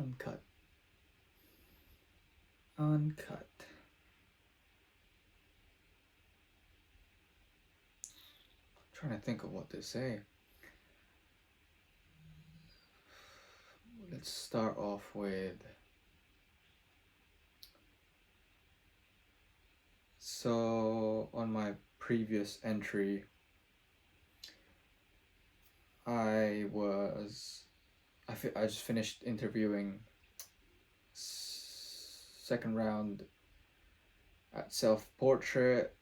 Uncut. Uncut. I'm trying to think of what to say. Let's start off with, so on my previous entry, I just finished interviewing second round at self-portrait.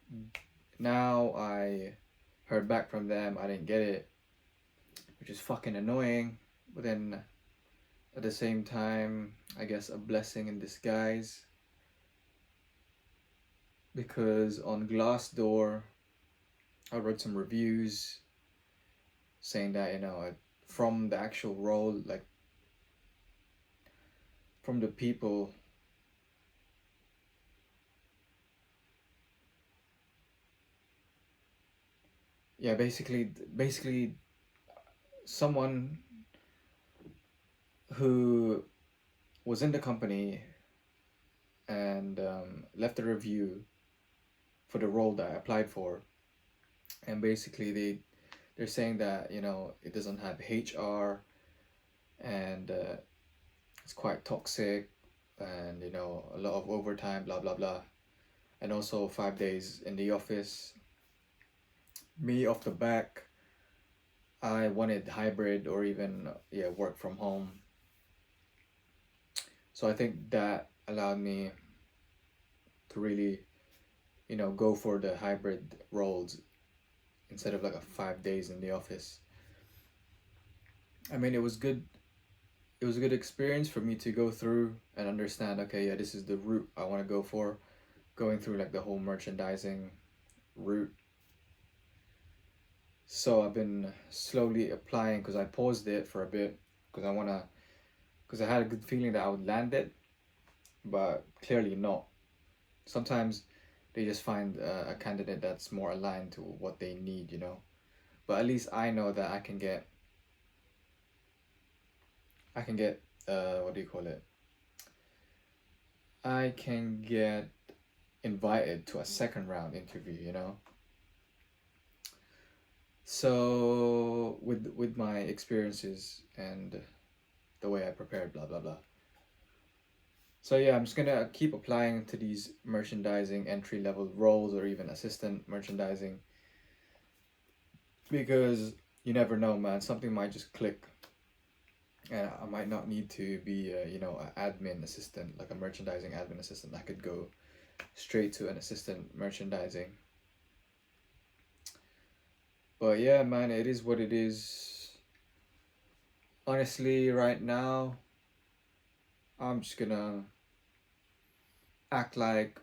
Now I heard back from them, I didn't get it, which is fucking annoying, but then at the same time, I guess a blessing in disguise, because on Glassdoor I wrote some reviews saying that, you know, from the actual role, like from the people, yeah, basically someone who was in the company and left a review for the role that I applied for, and basically they're saying that, you know, it doesn't have HR, and it's quite toxic, and, you know, a lot of overtime, blah blah blah, and also 5 days in the office. Me off the back, I wanted hybrid or even work from home. So I think that allowed me to really, you know, go for the hybrid roles instead of like a 5 days in the office. I mean, it was good. It was a good experience for me to go through and understand, okay, yeah, this is the route I want to go for, going through like the whole merchandising route. So I've been slowly applying, because I paused it for a bit because I had a good feeling that I would land it, but clearly not. Sometimes they just find a candidate that's more aligned to what they need, you know. But at least I know that I can get what do you call it? I can get invited to a second round interview, you know. So with my experiences and the way I prepared, blah blah blah. So yeah, I'm just gonna keep applying to these merchandising entry level roles or even assistant merchandising, because you never know, man. Something might just click, and I might not need to be you know, an admin assistant, like a merchandising admin assistant. I could go straight to an assistant merchandising. But yeah, man, it is what it is. Honestly, right now, I'm just gonna act like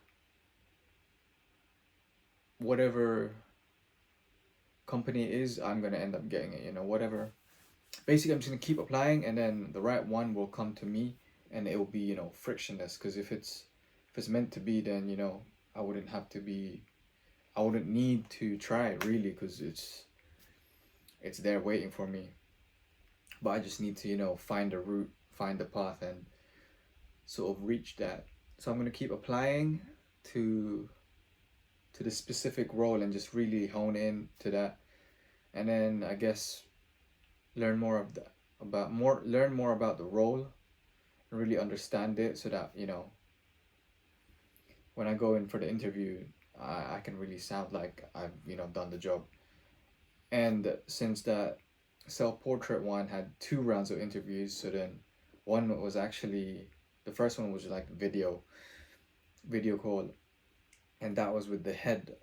whatever company is, I'm gonna end up getting it, you know, whatever. Basically, I'm just gonna keep applying, and then the right one will come to me, and it will be, you know, frictionless. Because if it's meant to be, then, you know, I wouldn't need to try really, because it's there waiting for me. But I just need to, you know, find the route, find the path, and sort of reach that. So I'm gonna keep applying to the specific role and just really hone in to that, and then I guess learn more about the role and really understand it, so that, you know, when I go in for the interview, I can really sound like I've, you know, done the job. And since that self-portrait one had 2 rounds of interviews, so then one was actually, the first one was like video call, and that was with the head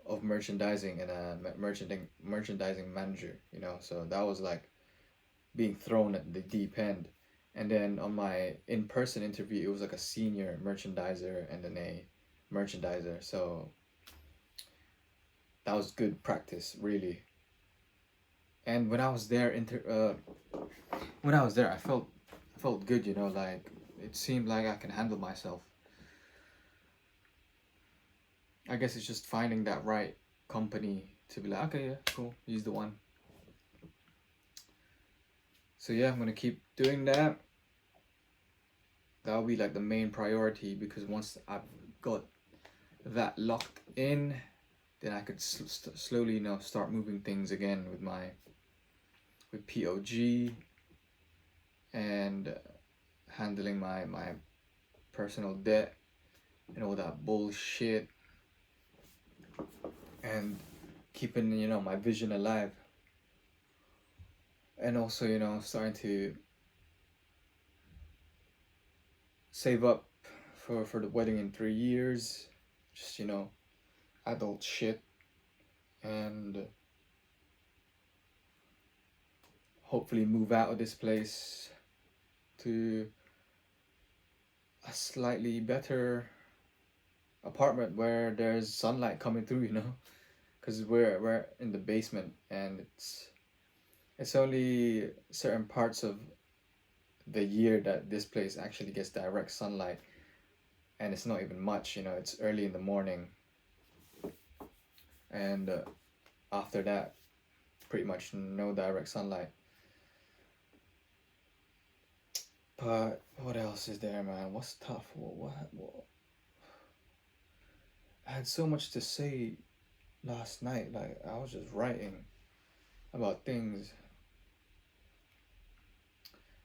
of merchandising and a merchandising manager, you know. So that was like being thrown at the deep end. And then on my in-person interview, it was like a senior merchandiser and then a merchandiser. So that was good practice, really. And when I was there, I felt good, you know. Like, it seemed like I can handle myself. I guess it's just finding that right company to be like, okay, yeah, cool, he's the one. So yeah, I'm gonna keep doing that. That'll be like the main priority, because once I've got that locked in, then I could slowly, start moving things again with POG, and handling my personal debt and all that bullshit, and keeping my vision alive, and also starting to save up for the wedding in 3 years, just adult shit, and hopefully move out of this place to a slightly better apartment where there's sunlight coming through, because we're in the basement, and it's only certain parts of the year that this place actually gets direct sunlight, and it's not even much. It's early in the morning, and after that, pretty much no direct sunlight. But what else is there, man? What's tough? What? I had so much to say last night. Like, I was just writing about things.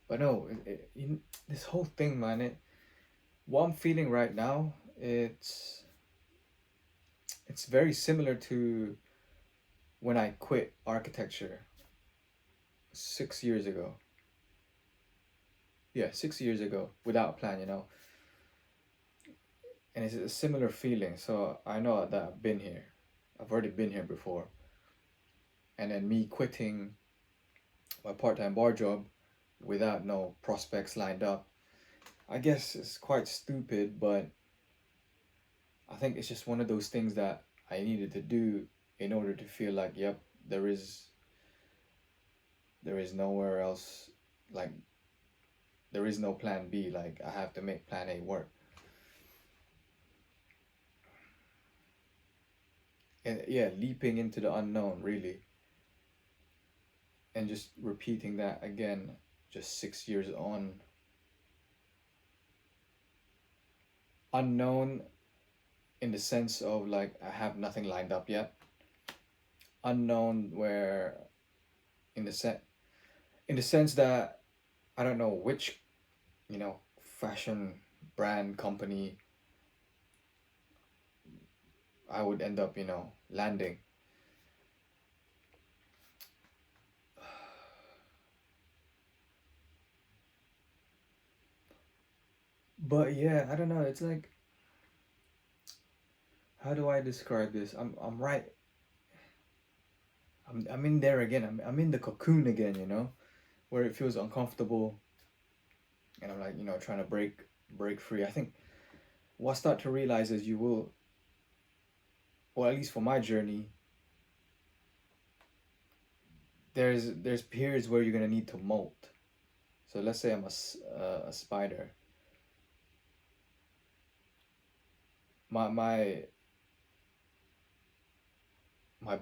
But no, this whole thing, man. What I'm feeling right now, it's very similar to when I quit architecture 6 years ago. Yeah, 6 years ago, without a plan, And it's a similar feeling. So I know that I've been here. I've already been here before. And then me quitting my part-time bar job without no prospects lined up, I guess it's quite stupid, but I think it's just one of those things that I needed to do in order to feel like, yep, there is nowhere else, like there is no plan B, like I have to make plan A work. And yeah, leaping into the unknown, really, and just repeating that again, just 6 years on. Unknown in the sense of like I have nothing lined up yet. Unknown where in the sense that I don't know which fashion brand company I would end up landing. But yeah, I don't know, it's like, how do I describe this? I'm right. I'm in there again. I'm in the cocoon again, where it feels uncomfortable, and I'm like, trying to break free. I think what I start to realize is you will, or at least for my journey, there's periods where you're gonna need to molt. So let's say I'm a spider. My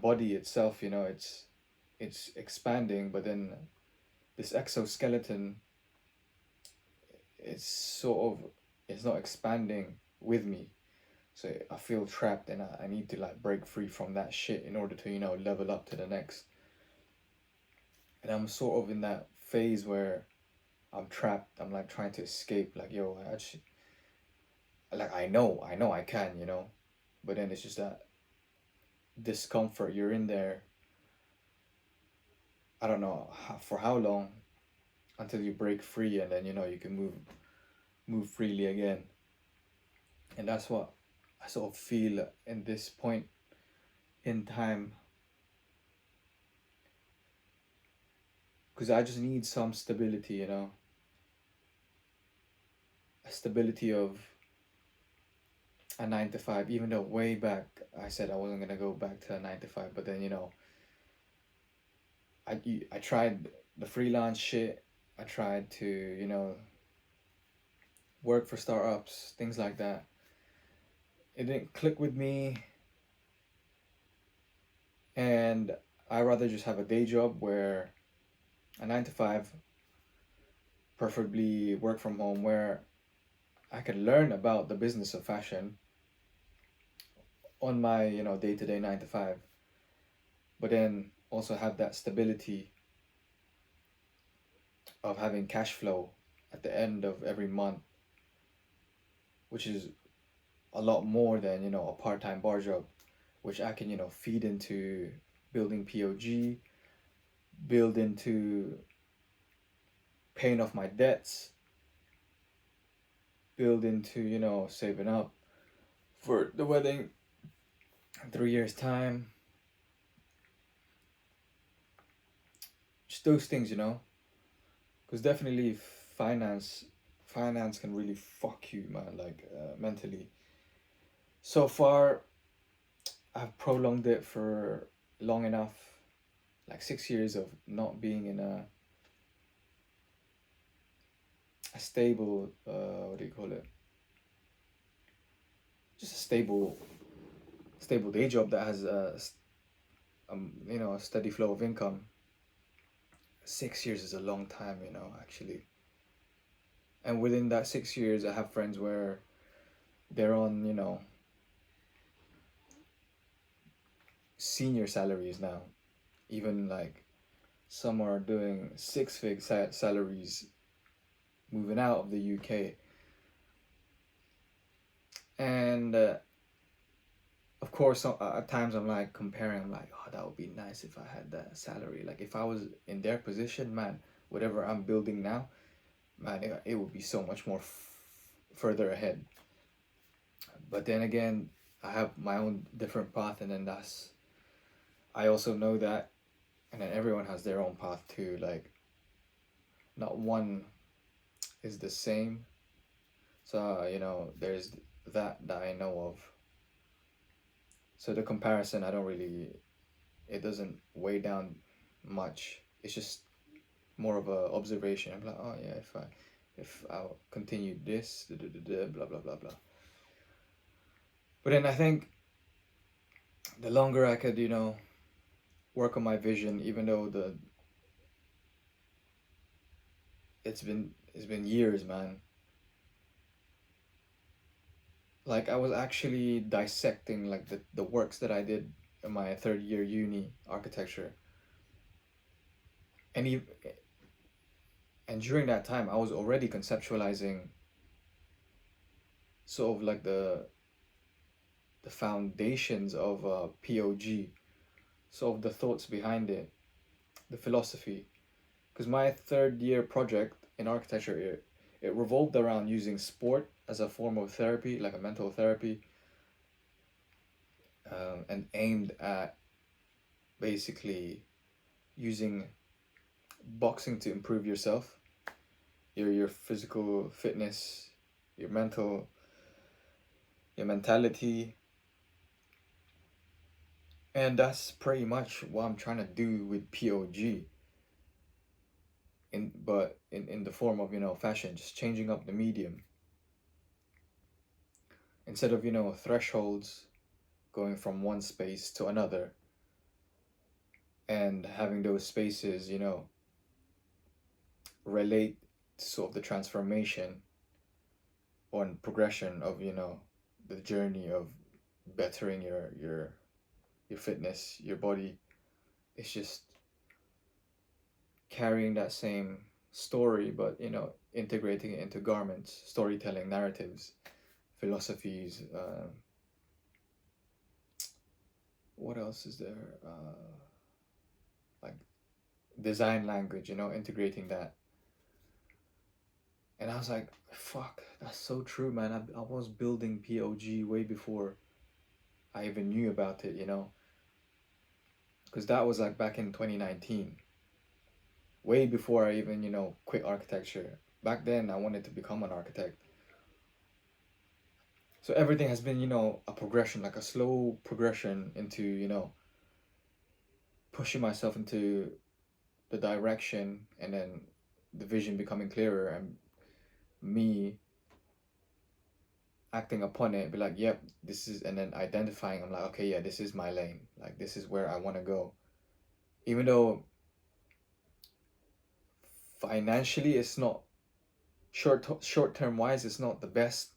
body itself, it's expanding, but then this exoskeleton, it's not expanding with me. So I feel trapped, and I need to like break free from that shit in order to level up to the next. And I'm sort of in that phase where I'm trapped. I'm like trying to escape. Like, yo, I actually, like, I know I can, but then it's just that discomfort. You're in there. I don't know for how long until you break free, and then you can move freely again. And that's what I sort of feel in this point in time, because I just need some stability, a stability of a 9 to 5. Even though way back I said I wasn't gonna go back to a 9 to 5, but then I tried the freelance shit. I tried to work for startups, things like that. It didn't click with me, and I rather just have a day job where a 9 to 5, preferably work from home, where I can learn about the business of fashion on my, day-to-day 9 to 5, but then also have that stability of having cash flow at the end of every month, which is a lot more than, a part-time bar job, which I can, feed into building POG, build into paying off my debts, build into, saving up for the wedding in 3 years' time. Just those things, because definitely finance can really fuck you, man, like mentally. So far, I've prolonged it for long enough, like 6 years of not being in a stable, what do you call it? Just a stable day job that has a steady flow of income. 6 years is a long time, actually. And within that 6 years, I have friends where they're on, senior salaries now. Even like some are doing salaries moving out of the UK. And of course, at times I'm like comparing, I'm like, oh, that would be nice if I had that salary. Like if I was in their position, man, whatever I'm building now, man, it would be so much more further ahead. But then again, I have my own different path, and then I also know that, and then everyone has their own path too. Like, not one is the same. So, there's that I know of. So the comparison, it doesn't weigh down much. It's just more of a observation. I'm like, oh yeah, if I continue this, blah blah blah blah. But then I think the longer I could, work on my vision, even though it's been years, man. Like I was actually dissecting like the works that I did in my third year uni architecture, and even, and during that time I was already conceptualizing sort of like the foundations of POG, sort of the thoughts behind it, the philosophy. Because my third year project in architecture, it revolved around using sport as a form of therapy, like a mental therapy, and aimed at basically using boxing to improve yourself, your physical fitness, your mentality, and that's pretty much what I'm trying to do with POG. In the form of fashion, just changing up the medium instead of thresholds, going from one space to another, and having those spaces relate to sort of the transformation or progression of the journey of bettering your fitness, your body. It's just carrying that same story, but integrating it into garments, storytelling, narratives, philosophies. What else is there? Like design language, integrating that. And I was like, fuck, that's so true, man. I was building POG way before I even knew about it, because that was like back in 2019, way before I even quit architecture. Back then I wanted to become an architect. So everything has been a progression, like a slow progression into pushing myself into the direction, and then the vision becoming clearer, and me acting upon it, be like, yep, this is, and then identifying, I'm like, okay, yeah, this is my lane, like this is where I want to go. Even though financially it's not short term wise, it's not the best.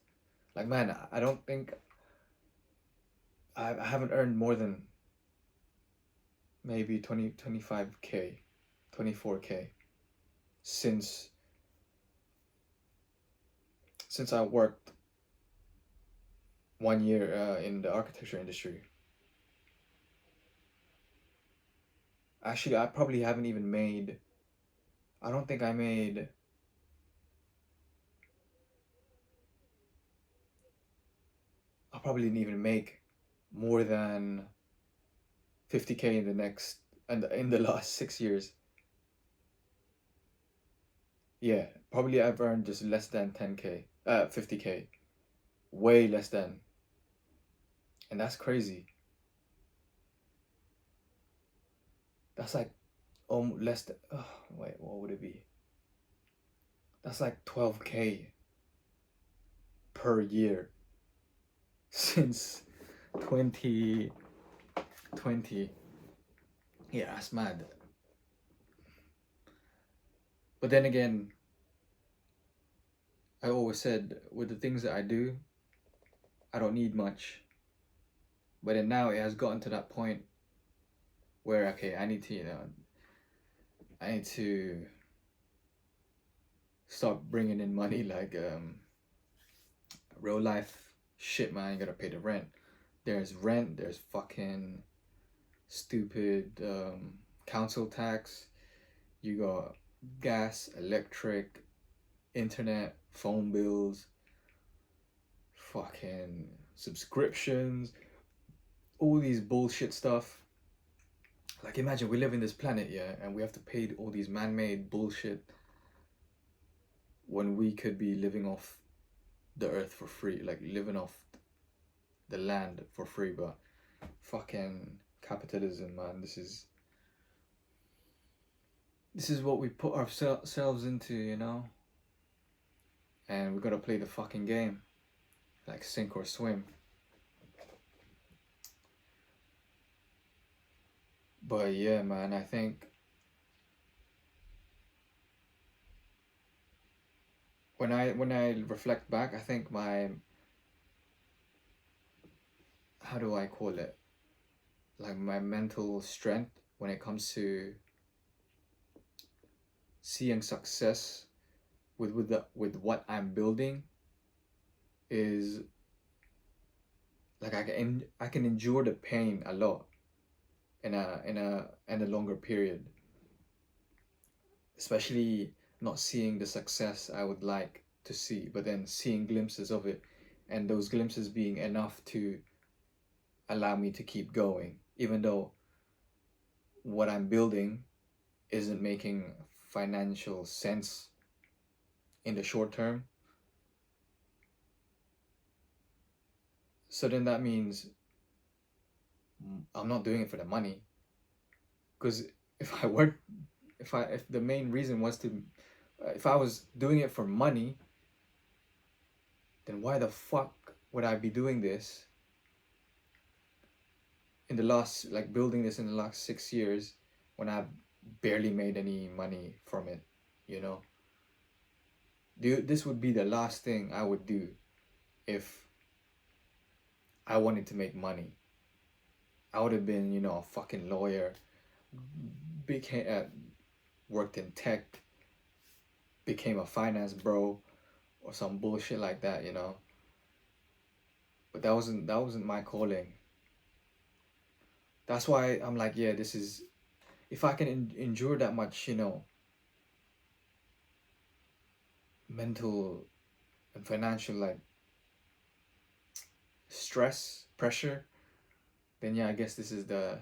Like, man, I don't think I haven't earned more than maybe 25K, 24K since I worked 1 year in the architecture industry. Actually, I probably haven't even made. I don't think I made. I probably didn't even make more than 50K in the next and in the last 6 years. Yeah, probably I've earned just less than 10K, 50K, way less than, and that's crazy. That's like less than. Oh, wait, what would it be? That's like 12K per year since 2020. Yeah, that's mad. But then again, I always said with the things that I do, I don't need much. But then now it has gotten to that point where, okay, I need to, I need to start bringing in money, like real life shit, man. You gotta pay the rent. There's rent, there's fucking stupid council tax. You got gas, electric, internet, phone bills, fucking subscriptions, all these bullshit stuff. Like, imagine we live in this planet, yeah, and we have to pay all these man-made bullshit when we could be living off the earth for free, like living off the land for free. But fucking capitalism, man, this is what we put ourselves into, and we gotta play the fucking game, like sink or swim. But yeah, man, I think when I reflect back, I think my, how do I call it, like my mental strength when it comes to seeing success with what I'm building is like I can endure the pain a lot in a longer period, especially not seeing the success I would like to see, but then seeing glimpses of it, and those glimpses being enough to allow me to keep going, even though what I'm building isn't making financial sense in the short term. So then that means I'm not doing it for the money. Because if I were, if the main reason was to, if I was doing it for money, then why the fuck would I be doing this in the last, like building this in the last 6 years when I've barely made any money from it, you know? This would be the last thing I would do if I wanted to make money. I would have been, a fucking lawyer, became worked in tech, became a finance bro, or some bullshit like that, But that wasn't my calling. That's why I'm like, yeah, this is, if I can endure that much, mental and financial, like, stress, pressure, then yeah, I guess this is the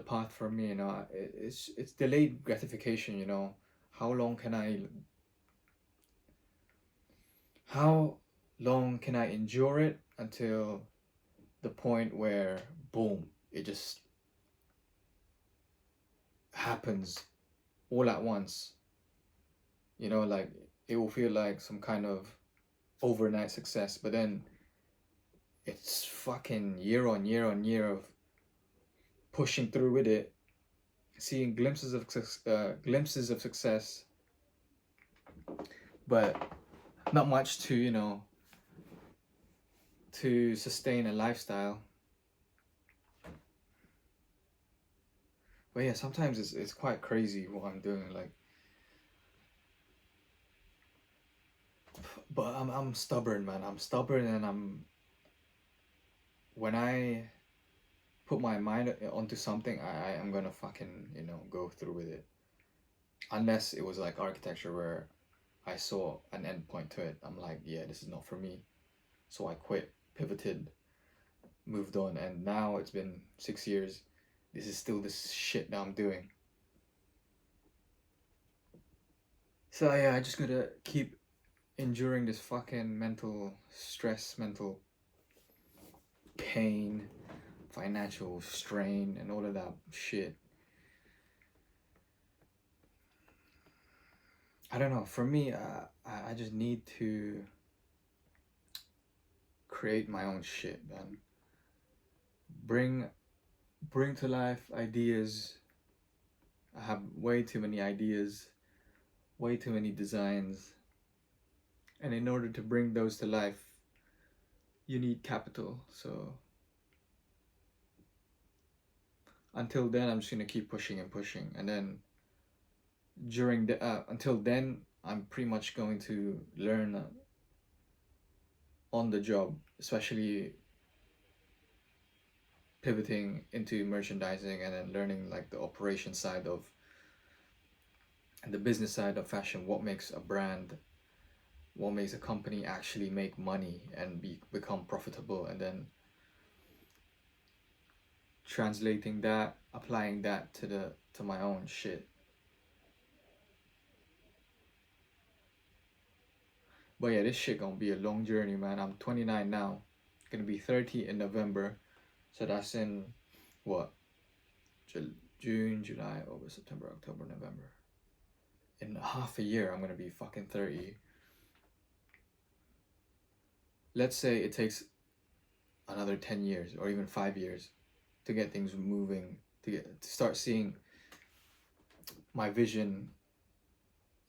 path for me, it's delayed gratification, how long can I how long can I endure it until the point where boom, it just happens all at once, like it will feel like some kind of overnight success, but then it's fucking year on year on year of pushing through with it, seeing glimpses of success, but not much to, you know, to sustain a lifestyle. But yeah, sometimes it's quite crazy what I'm doing. Like, but I'm stubborn, man. I'm stubborn, and when I put my mind onto something, I am gonna fucking, you know, go through with it. Unless it was like architecture where I saw an end point to it. I'm like, yeah, this is not for me. So I quit, pivoted, moved on, and now it's been 6 years. This is still this shit that I'm doing. So yeah, I just gotta keep enduring this fucking mental stress, mental pain, financial strain, and all of that shit. I don't know. For me, I just need to create my own shit, man. Bring bring to life ideas. I have way too many ideas, way too many designs, and in order to bring those to life, you need capital. So until then, I'm just gonna keep pushing and pushing, and then during the until then, I'm pretty much going to learn on the job, especially pivoting into merchandising and then learning like the operation side of and the business side of fashion. What makes a brand, what makes a company actually make money and become profitable, and then translating that, applying that to my own shit. But yeah, this shit gonna be a long journey, man. I'm 29 now, gonna be 30 in November, so that's in what, June, July, August, September, October, November. In half a year, I'm gonna be fucking 30. Let's say it takes another 10 years or even 5 years to get things moving, to start seeing my vision,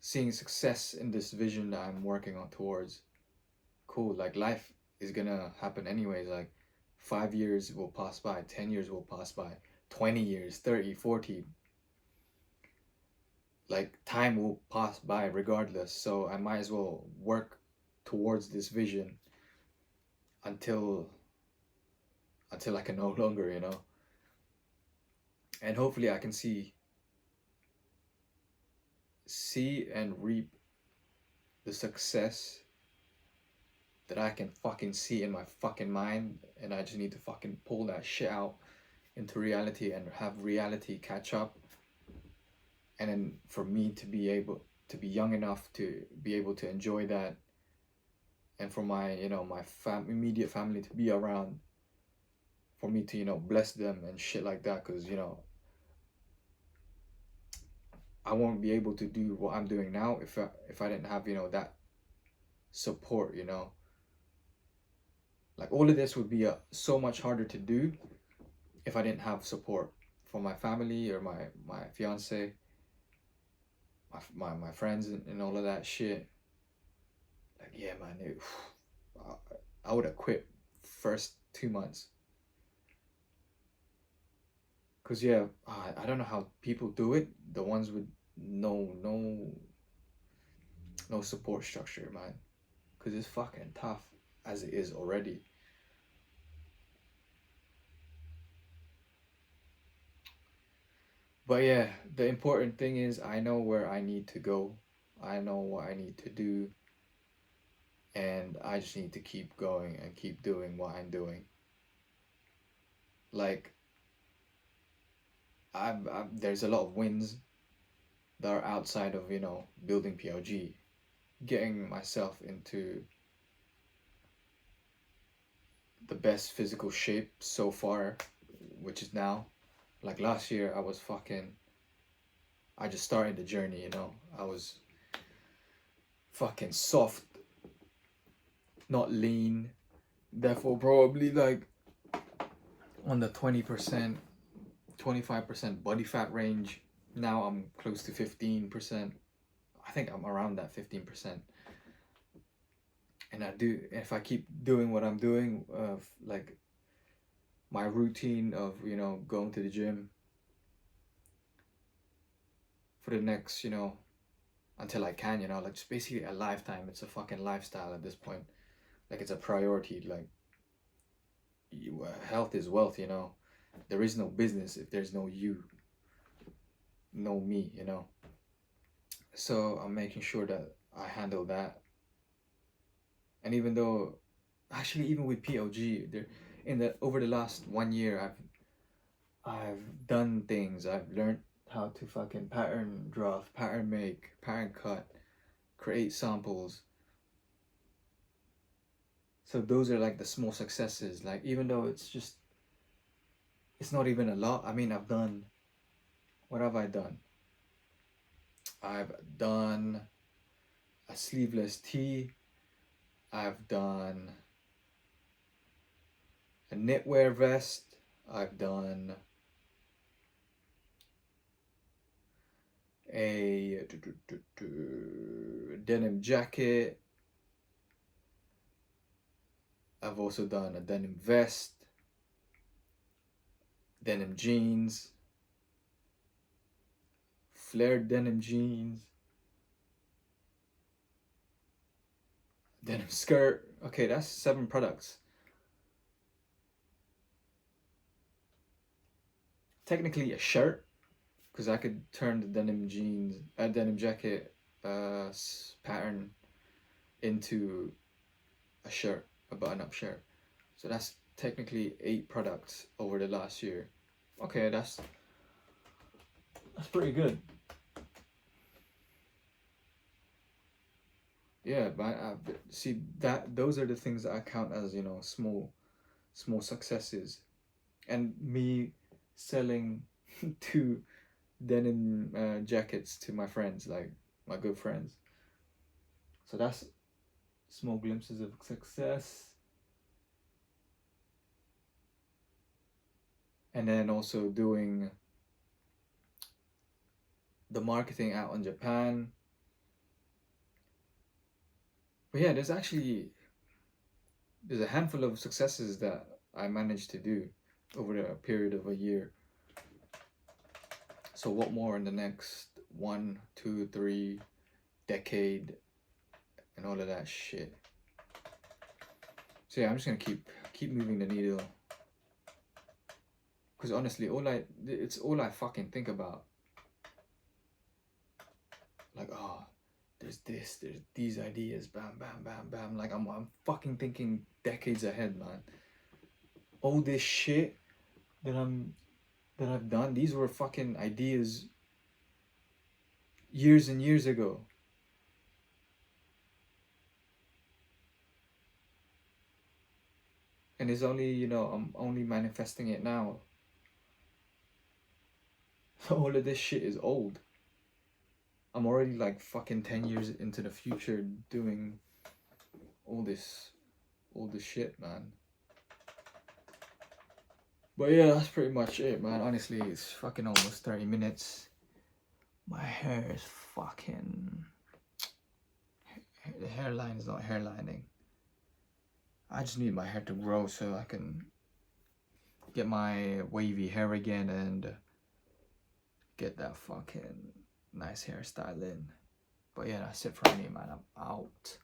seeing success in this vision that I'm working on towards. Cool, like life is gonna happen anyways. Like 5 years will pass by, 10 years will pass by, 20 years, 30, 40. Like time will pass by regardless. So I might as well work towards this vision until I can no longer, you know. And hopefully I can see and reap the success that I can fucking see in my fucking mind, and I just need to fucking pull that shit out into reality and have reality catch up. And then for me to be able to be young enough to be able to enjoy that, and for my, you know, my immediate family to be around, for me to, you know, bless them and shit like that, because, you know, I won't be able to do what I'm doing now if I didn't have, you know, that support, you know. Like all of this would be so much harder to do if I didn't have support from my family or my fiance, my friends, and all of that shit. Like yeah, man, I would have quit first 2 months. Cause yeah, I don't know how people do it. The ones with no support structure, man. Cause it's fucking tough as it is already. But yeah, the important thing is I know where I need to go. I know what I need to do, and I just need to keep going and keep doing what I'm doing. Like there's a lot of wins that are outside of, you know, building PLG, getting myself into the best physical shape so far, which is now. Like last year, I just started the journey, you know. I was fucking soft, not lean, therefore probably like on the 20%, 25% body fat range. Now I'm close to 15%. I think I'm around that 15%. And if I keep doing what I'm doing, like my routine of, you know, going to the gym for the next, you know, until I can, you know, like just basically a lifetime. It's a fucking lifestyle at this point. Like it's a priority. Like health is wealth, you know. There is no business if there's no you, no me, you know. So I'm making sure that I handle that. And even though, actually, even with POG, there, in the over the last 1 year, I've done things. I've learned how to fucking pattern draft, pattern make, pattern cut, create samples. So those are like the small successes. Like even though it's not even a lot. I mean, I've done, what have I done? I've done a sleeveless tee. I've done a knitwear vest. I've done a denim jacket. I've also done a denim vest, denim jeans, flared denim jeans, denim skirt. Okay, that's 7 products. Technically a shirt, because I could turn the denim jeans, denim jacket pattern into a shirt, a button-up shirt. So that's technically 8 products over the last year. Okay, that's pretty good. Yeah, but see that those are the things that I count as, you know, small successes. And me selling 2 denim jackets to my friends, like my good friends. So that's small glimpses of success. And then also doing the marketing out in Japan. But yeah, there's a handful of successes that I managed to do over a period of a year. So what more in the next 1, 2, 3 decade and all of that shit. So yeah, I'm just gonna keep moving the needle. Because honestly, it's all I fucking think about. Like, oh, there's these ideas, bam, bam, bam, bam. Like I'm fucking thinking decades ahead, man. All this shit that I've done, these were fucking ideas years and years ago. And it's only, you know, I'm only manifesting it now. So all of this shit is old. I'm already like fucking 10 years into the future doing all this shit, man. But yeah, that's pretty much it, man. Honestly, it's fucking almost 30 minutes. My hair is fucking... The hairline is not hairlining. I just need my hair to grow so I can get my wavy hair again and get that fucking nice hairstyle in. But yeah, that's it from me, man. I'm out.